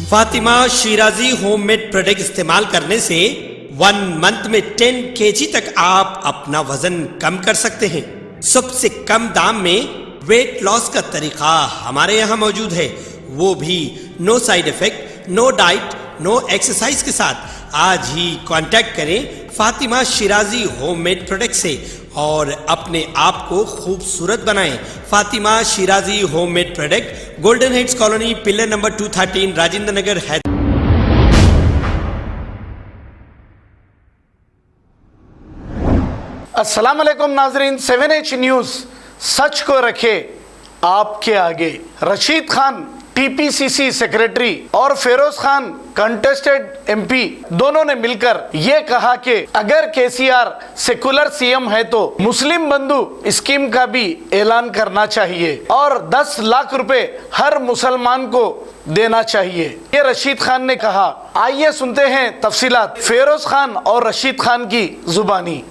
Fatima Shirazi homemade product इस्तेमाल करने से 1 मंथ में 10 kg तक आप अपना वजन कम कर सकते हैं। सबसे कम दाम में वेट लॉस का तरीका हमारे यहाँ मौजूद है, वो भी no side effect, no diet, no exercise के साथ। आज ही कांटेक्ट करें फातिमा शिराजी होममेड प्रोडक्ट से और अपने आप को खूबसूरत बनाएं। Fatima Shirazi homemade product, Golden Heads Colony, pillar number 213, Rajendra Nagar, Hyderabad. अस्सलाम वालेकुम नाजरीन, 7H न्यूज़ सच को रखे आपके आगे। रशीद खान टीपीसीसी सेक्रेटरी और फिरोज खान कंटेस्टेड एमपी दोनों ने मिलकर ये कहा कि अगर केसीआर सेकुलर सीएम है तो मुस्लिम बंधु स्कीम का भी ऐलान करना चाहिए और 10 लाख रुपए हर मुसलमान को देना चाहिए, ये रशीद खान ने कहा। आइए सुनते हैं तफसीलात फिरोज खान और रशीद खान की जुबानी।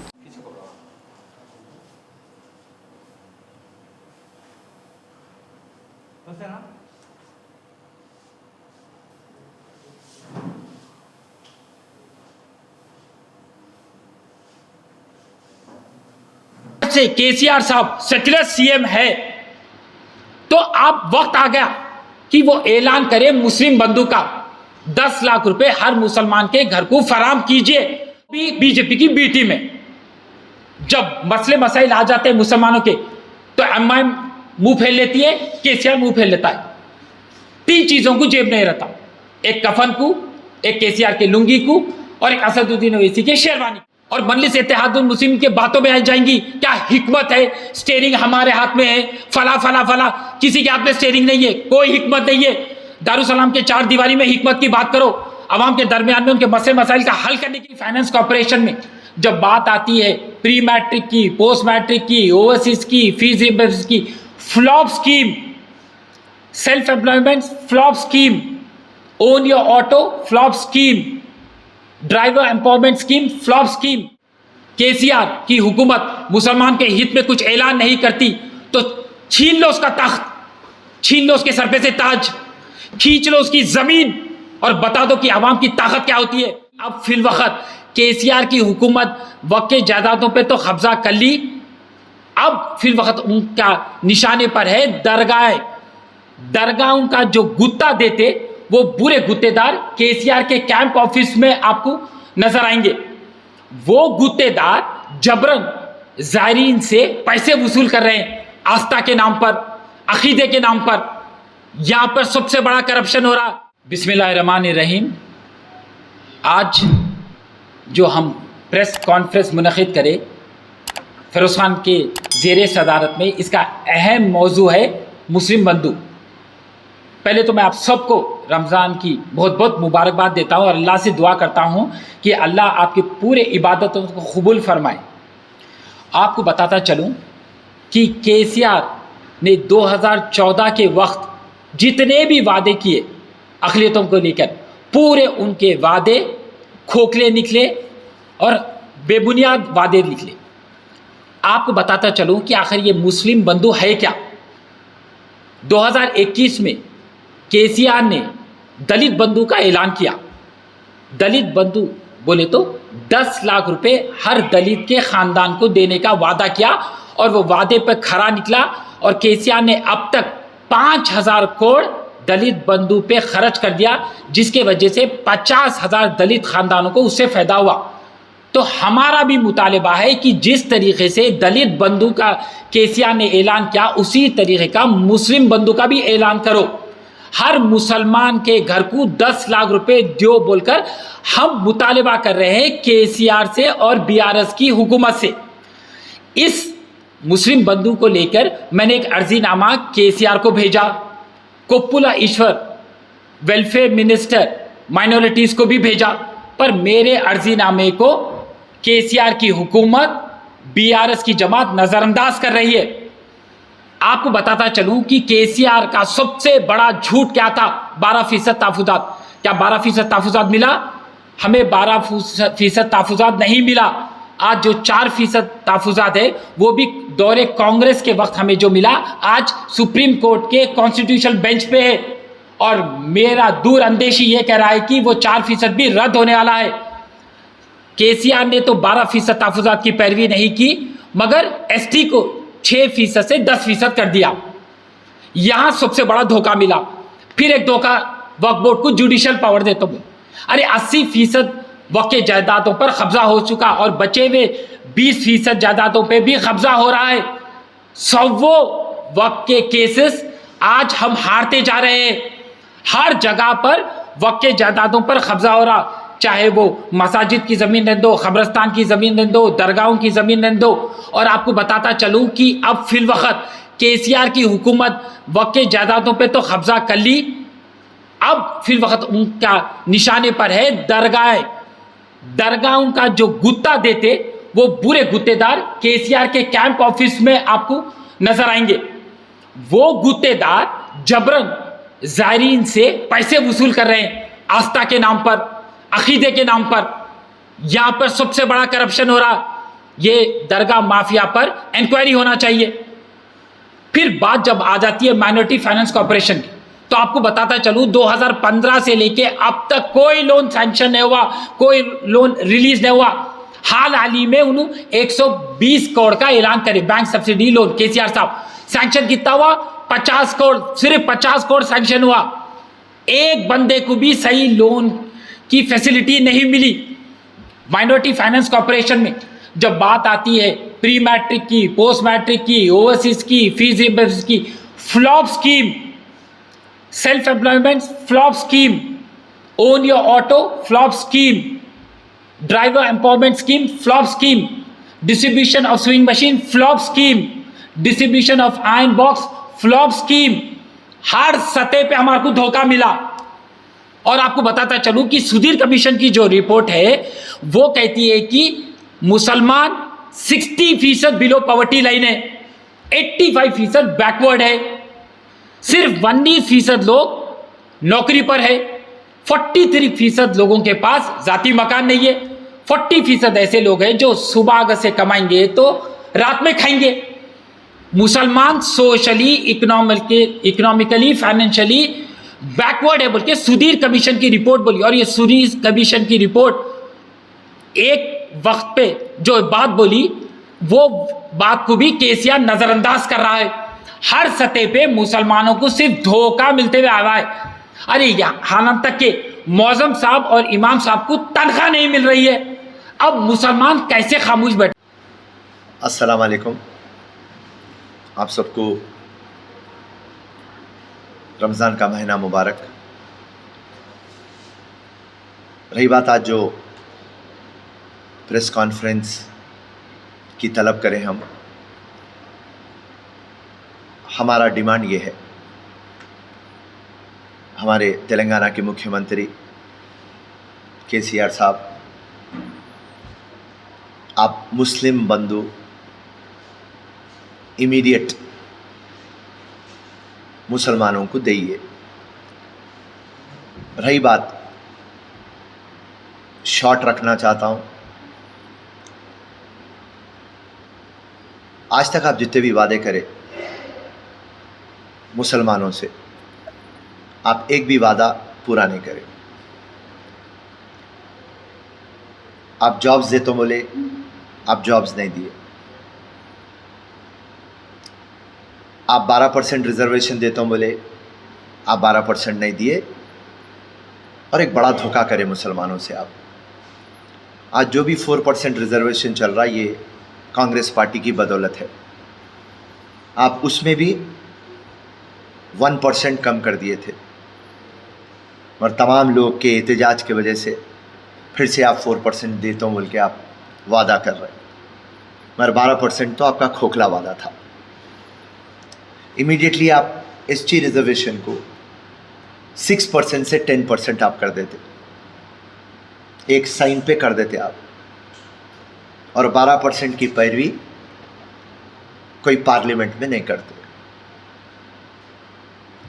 से केसीआर साहब सेक्युलर सीएम है तो आप वक्त आ गया कि वो ऐलान करे मुस्लिम बंधु का 10 लाख रुपए हर मुसलमान के घर को फराम कीजिए। बीजेपी की बीटी में जब मसले मसाइल आ जाते हैं मुसलमानों के तो एमआईएम मुंह फेर लेती है, केसीआर मुंह फेर लेता है। 3 चीजों को जेब नहीं रहता, एक कफन को, एक केसीआर के लुंगी को और एक असदुद्दीन ओवैसी के शेरवानी। और मजलिस इत्तेहादुल मुस्लिमीन के बातों में आ जाएंगी, क्या हिकमत है, स्टीयरिंग हमारे हाथ में है, फला फला फला। किसी के हाथ में स्टीयरिंग नहीं है, कोई हिकमत नहीं है। दारुसलाम के 4 दीवारी में हिकमत की बात करो। अवाम के दरमियान में उनके मसले मसाइल का हल करने की फाइनेंस कॉर्पोरेशन में जब बात आती है प्री मैट्रिक की, पोस्ट मैट्रिक की, ओवरसीज की, फीस रिइंबर्समेंट की, flop scheme, self employment flop scheme, own your auto flop scheme, driver empowerment scheme flop scheme. KCR की हुकूमत मुसलमान के हित में कुछ ऐलान नहीं करती तो छीन लो उसका तख्त, छीन लो उसके सर पे से ताज, खींच लो उसकी जमीन और बता दो कि आवाम की ताकत क्या होती है। अब फिल वक्त केसीआर की हुकूमत वक्त के जायदादों पे तो कब्जा कर ली, अब फिल वक्त उनका निशाने पर है दरगाह। दरगाह उनका जो गुत्ता देते वो बुरे गुत्तेदार केसीआर के कैंप ऑफिस में आपको नजर आएंगे। वो गुत्तेदार जबरन जायरीन से पैसे वसूल कर रहे हैं, आस्था के नाम पर, अकीदे के नाम पर। यहां पर सबसे बड़ा करप्शन हो रहा। बिस्मिल्लाहिर्रहमानिर्रहीम। आज जो हम प्रेस कॉन्फ्रेंस मुनक़िद करें फिरोज खान के ज़ेरे सदारत में, इसका अहम मौजू है मुस्लिम बंधु। पहले तो मैं आप सबको रमज़ान की बहुत बहुत मुबारकबाद देता हूँ और अल्लाह से दुआ करता हूँ कि अल्लाह आपके पूरे इबादतों को कबूल फरमाए। आपको बताता चलूँ कि केसीआर ने 2014 के वक्त जितने भी वादे किए अक़लियतों को लेकर, पूरे उनके वादे खोखले निकले और बेबुनियाद वादे निकले। आपको बताता चलूँ कि आखिर ये मुस्लिम बंधु है क्या। 2021 में केसीआर ने दलित बंधु का ऐलान किया। दलित बंधु बोले तो 10 लाख रुपए हर दलित के खानदान को देने का वादा किया और वो वादे पर खरा निकला और केसीआर ने अब तक 5,000 करोड़ दलित बंधु पे खर्च कर दिया, जिसके वजह से 50,000 दलित खानदानों को उससे फायदा हुआ। तो हमारा भी मुतालिबा है कि जिस तरीके से दलित बंधु का केसीआर ने ऐलान किया उसी तरीके का मुस्लिम बंधु का भी ऐलान करो। हर मुसलमान के घर को 10 लाख रुपए दो बोलकर हम मुतालिबा कर रहे हैं केसीआर से और बीआरएस की हुकूमत से। इस मुस्लिम बंधु को लेकर मैंने एक अर्जीनामा केसीआर को भेजा, कोप्पुला ईश्वर वेलफेयर मिनिस्टर माइनॉरिटीज को भी भेजा, पर मेरे अर्जीनामे को केसीआर की हुकूमत, बीआरएस की जमात नजरअंदाज कर रही है। आपको बताता चलूं कि केसीआर का सबसे बड़ा झूठ क्या था, 12% तहफ़्फ़ुज़ात। क्या 12% तहफ़्फ़ुज़ात मिला? हमें 12% तहफ़्फ़ुज़ात नहीं मिला। आज जो 4% तहफ़्फ़ुज़ात है वो भी दौरे कांग्रेस के वक्त हमें जो मिला आज सुप्रीम कोर्ट के कॉन्स्टिट्यूशनल बेंच पे है और मेरा दूर अंदेशी ये कह रहा है कि वो 4% भी रद्द होने वाला है। केसीआर ने तो 12% तहफुजात की पैरवी नहीं की, मगर एसटी को 6% से 10% कर दिया। यहां सबसे बड़ा धोखा मिला। फिर एक धोखा वक्फ बोर्ड को जुडिशियल पावर देता हूं। अरे 80% वक्फ के जायदादों पर कब्जा हो चुका और बचे हुए 20% जायदादों पे भी कब्जा हो रहा है। सौवों वक्फ के केसेस आज हम हारते जा रहे हैं। हर जगह पर वक्फ के जायदादों पर कब्जा हो रहा, चाहे वो मसाजिद की ज़मीन ले दो, कब्रस्तान की ज़मीन ले दो, दरगाहों की ज़मीन ले दो। और आपको बताता चलूँ कि अब फिलवक्त केसीआर की हुकूमत वक्फ के जायदादों पे तो कब्जा कर ली, अब फिलवक्त उनका निशाने पर है दरगाह। दरगाहों का जो गुत्ता देते वो बुरे गुत्तेदार केसीआर के कैंप ऑफिस में आपको नजर आएंगे। वो गुत्तेदार जबरन ज़ायरीन से पैसे वसूल कर रहे हैं, आस्था के नाम पर, अकीदे के नाम पर। यहां पर सबसे बड़ा करप्शन हो रहा। ये दरगाह माफिया पर इंक्वायरी होना चाहिए। फिर बात जब आ जाती है माइनॉरिटी फाइनेंस कॉर्पोरेशन की, तो आपको बताता चलूं 2015 से लेके अब तक कोई लोन सैंक्शन नहीं हुआ, कोई लोन रिलीज नहीं हुआ। हाल ही में उन्होंने 120 करोड़ का ऐलान करे बैंक सब्सिडी लोन। केसीआर साहब सैंक्शन कितना हुआ? 50 करोड़, सिर्फ 50 करोड़ सैंक्शन हुआ। एक बंदे को भी सही लोन की फैसिलिटी नहीं मिली। माइनॉरिटी फाइनेंस कॉर्पोरेशन में जब बात आती है प्री मैट्रिक की, पोस्ट मैट्रिक की, ओवरसीज की, फीस रिइंबर्समेंट की, flop scheme, self employment flop scheme, own your auto flop scheme, driver empowerment scheme flop scheme, distribution of sewing machine flop scheme, distribution of iron box flop scheme. हर सतह पे हमारे को धोखा मिला। और आपको बताता चलूं कि सुधीर कमीशन की जो रिपोर्ट है वो कहती है कि मुसलमान 60% बिलो पॉवर्टी लाइन है, 85% बैकवर्ड है, सिर्फ 19% लोग नौकरी पर है, 43% लोगों के पास जाती मकान नहीं है, 40% ऐसे लोग हैं जो सुबह अगर से कमाएंगे तो रात में खाएंगे। मुसलमान सोशली, इकोनॉमिकली, फाइनेंशियली बैकवर्ड है बोल के सुधीर कमीशन की रिपोर्ट बोली। और ये सुधीर कमीशन की रिपोर्ट एक वक्त पे जो बात बोली वो बात को भी केसीआर नजरअंदाज कर रहा है। हर सतह पे मुसलमानों को सिर्फ धोखा मिलते हुए आ रहा है। अरे हालांकि तक के मौजम साहब और इमाम साहब को तनख्वाह नहीं मिल रही है, अब मुसलमान कैसे खामोश बैठे? अस्सलाम वालेकुम। आप सबको रमज़ान का महीना मुबारक। रही बात आज जो प्रेस कॉन्फ्रेंस की तलब करें हम, हमारा डिमांड ये है, हमारे तेलंगाना के मुख्यमंत्री केसीआर साहब, आप मुस्लिम बंधु इमीडिएट मुसलमानों को दइए। रही बात, शॉर्ट रखना चाहता हूँ, आज तक आप जितने भी वादे करें मुसलमानों से, आप एक भी वादा पूरा नहीं करें। आप जॉब्स दे तो बोले, आप जॉब्स नहीं दिए। आप 12% रिजर्वेशन देता हूँ बोले, आप 12% नहीं दिए। और एक बड़ा धोखा करे मुसलमानों से आप। आज जो भी 4% रिजर्वेशन चल रहा है ये कांग्रेस पार्टी की बदौलत है। आप उसमें भी 1% कम कर दिए थे, और तमाम लोग के एहतजाज की वजह से फिर से आप 4% देता हूँ बोल के आप वादा कर रहे हैं, मगर 12% तो आपका खोखला वादा था। इमीडिएटली आप एसटी रिजर्वेशन को 6% से 10% आप कर देते, एक साइन पे कर देते आप, और 12% की पैरवी कोई पार्लियामेंट में नहीं करते।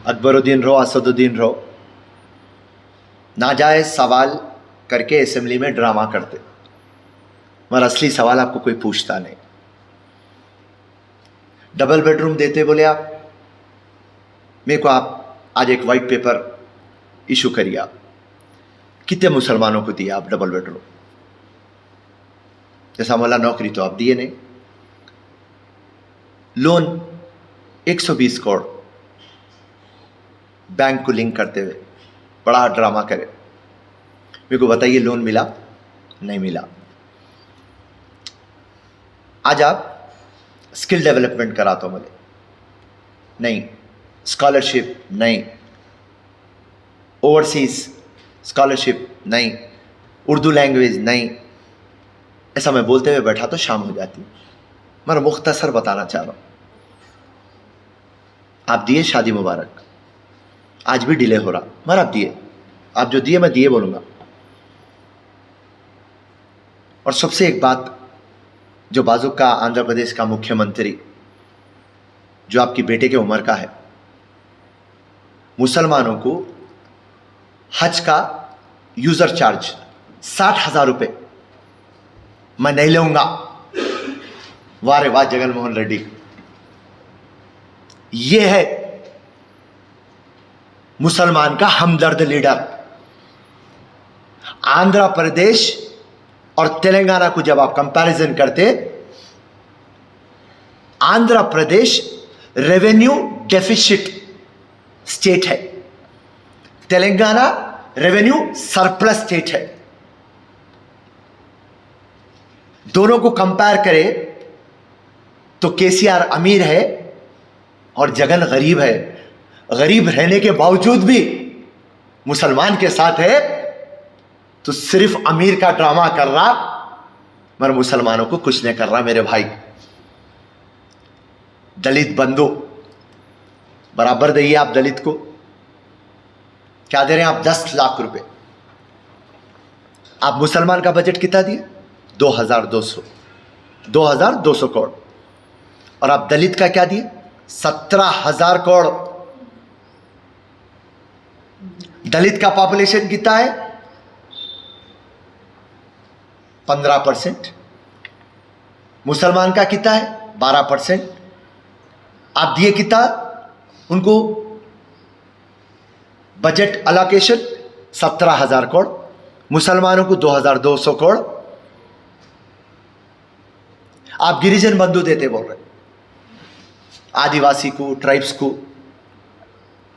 अकबरुद्दीन रो, असदुद्दीन रो नाजायज सवाल करके असेंबली में ड्रामा करते, मगर असली सवाल आपको कोई पूछता नहीं। डबल बेडरूम देते बोले आप मेरे को, आप आज एक वाइट पेपर इशू करिए आप। कितने मुसलमानों को दिए आप डबल बेडरूम? जैसा बोला नौकरी तो आप दिए नहीं। लोन 120 करोड़ बैंक को लिंक करते हुए बड़ा ड्रामा करे। मेरे को बताइए लोन मिला? नहीं मिला। आज आप स्किल डेवलपमेंट कराते हो बोले नहीं, स्कॉलरशिप नहीं, ओवरसीज स्कॉलरशिप नहीं, उर्दू लैंग्वेज नहीं। ऐसा मैं बोलते हुए बैठा तो शाम हो जाती। मैं मुख्तसर बताना चाह रहा हूं। आप दिए शादी मुबारक, आज भी डिले हो रहा, मगर आप दिए। आप जो दिए मैं दिए बोलूंगा। और सबसे एक बात, जो बाजू का आंध्र प्रदेश का मुख्यमंत्री जो आपकी बेटे के उम्र का है, मुसलमानों को हज का यूजर चार्ज 60,000 रुपए मैं नहीं लूंगा। वाह रे वाह जगन मोहन रेड्डी, यह है मुसलमान का हमदर्द लीडर। आंध्र प्रदेश और तेलंगाना को जब आप कंपैरिजन करते, Andhra Pradesh revenue deficit state है, तेलंगाना रेवेन्यू सरप्लस स्टेट है। दोनों को कंपेयर करें तो केसीआर अमीर है और जगन गरीब है। गरीब रहने के बावजूद भी मुसलमान के साथ है तो सिर्फ अमीर का ड्रामा कर रहा, मगर मुसलमानों को कुछ नहीं कर रहा। मेरे भाई, दलित बंधु बराबर दइए आप दलित को। क्या दे रहे हैं आप? 10 लाख रुपए। आप मुसलमान का बजट कितना दिए? 2200 करोड़। और आप दलित का क्या दिए? 17,000 करोड़। दलित का पॉपुलेशन कितना है? 15%। मुसलमान का कितना है? 12%। आप दिए कितना उनको? बजट अलोकेशन 17,000 करोड़, मुसलमानों को 2,200 करोड़। आप गिरिजन बंधु देते बोल रहे, आदिवासी को, ट्राइब्स को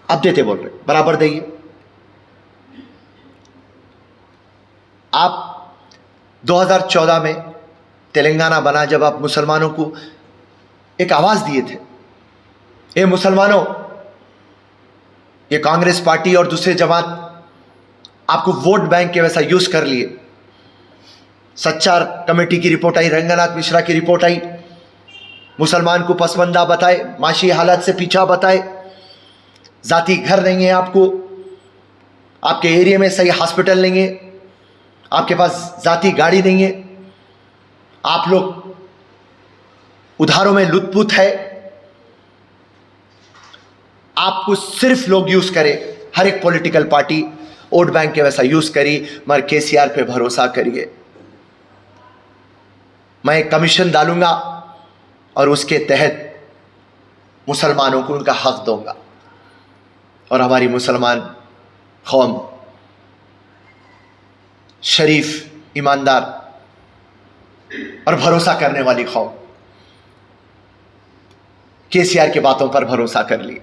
आप देते बोल रहे, बराबर दिए। आप 2014 में तेलंगाना बना जब आप मुसलमानों को एक आवाज दिए थे, ये मुसलमानों, ये कांग्रेस पार्टी और दूसरे जमात आपको वोट बैंक के वैसा यूज कर लिए। सच्चार कमेटी की रिपोर्ट आई, रंगनाथ मिश्रा की रिपोर्ट आई, मुसलमान को पसमंदा बताए, माशी हालात से पीछा बताए, जाति घर नहीं है आपको, आपके एरिया में सही हॉस्पिटल नहीं है, आपके पास जाति गाड़ी नहीं है, आप लोग उधारों में लुत्फुत है, आपको सिर्फ लोग यूज करें, हर एक पॉलिटिकल पार्टी वोट बैंक के वैसा यूज करी, मगर केसीआर पे भरोसा करिए। मैं एक कमीशन डालूंगा और उसके तहत मुसलमानों को उनका हक दूंगा। और हमारी मुसलमान कौम शरीफ, ईमानदार और भरोसा करने वाली कौम केसीआर की बातों पर भरोसा कर ली।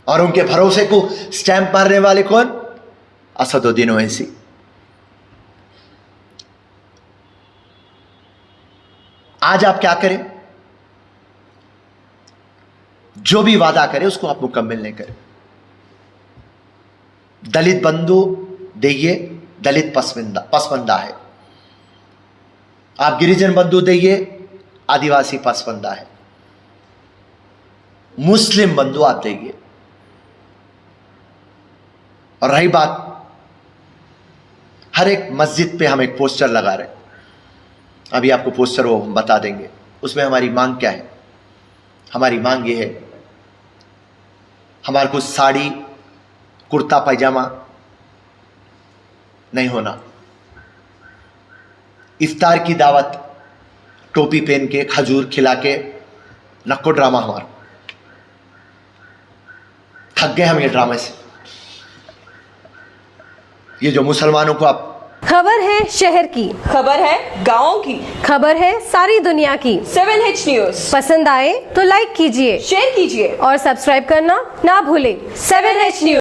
और उनके भरोसे को स्टैंप मारने वाले कौन? असदुद्दीन ओवैसी। आज आप क्या करें? जो भी वादा करें उसको आप मुकम्मल नहीं करें। दलित बंधु देइए, दलित पसमंदा है। आप गिरिजन बंधु देइए, आदिवासी पसमंदा है। मुस्लिम बंधु आप देइए। और रही बात, हर एक मस्जिद पे हम एक पोस्टर लगा रहे हैं, अभी आपको पोस्टर वो हम बता देंगे। उसमें हमारी मांग क्या है? हमारी मांग ये है, हमारे को साड़ी, कुर्ता पैजामा नहीं होना। इफ्तार की दावत टोपी पहन के, खजूर खिला के, नक्को ड्रामा हमारा। थक गए हम ये ड्रामे से। ये जो मुसलमानों को आप, खबर है शहर की, खबर है गाँव की, खबर है सारी दुनिया की। 7H न्यूज पसंद आए तो लाइक कीजिए, शेयर कीजिए और सब्सक्राइब करना ना भूलें। 7H news.